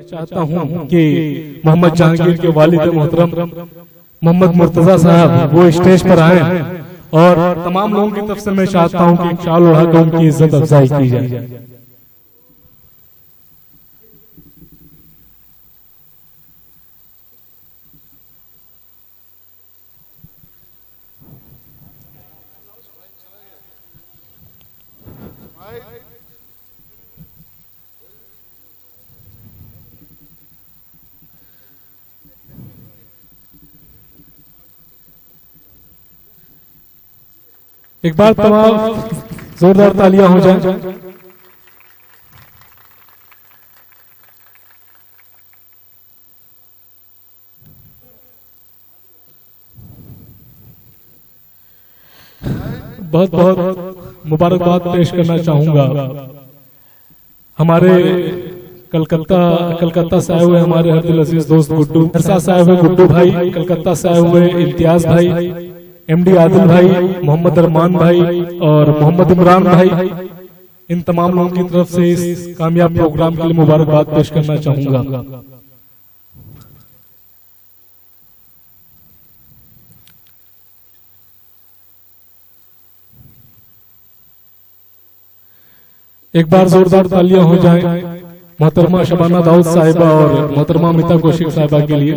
चाहता हूं कि मोहम्मद जहांगीर के वालिद मोहतरम मोहम्मद मुर्तजा साहब वो स्टेज पर आए और तमाम लोगों की तरफ से मैं चाहता हूं कि शाल उड़ाकर उनकी इज्जत अफजाई की जाए। एक बार तमाम जोरदार तालियां हो जाएं। बहुत बहुत मुबारकबाद पेश करना चाहूंगा हमारे कलकत्ता से आए हुए हमारे हरदिल अजीज दोस्त गुड्डू से आए हुए गुड्डू भाई, कलकत्ता से आए हुए इम्तियाज भाई, एमडी आदिल भाई, मोहम्मद अरमान भाई और मोहम्मद इमरान भाई, इन तमाम लोगों की तरफ से इस कामयाब प्रोग्राम के लिए मुबारकबाद पेश करना चाहूंगा। एक बार जोरदार तालियां हो जाएं मोहतरमा शबाना दाऊद साहिबा और मोहतरमा मिता कौशिक साहिबा के लिए।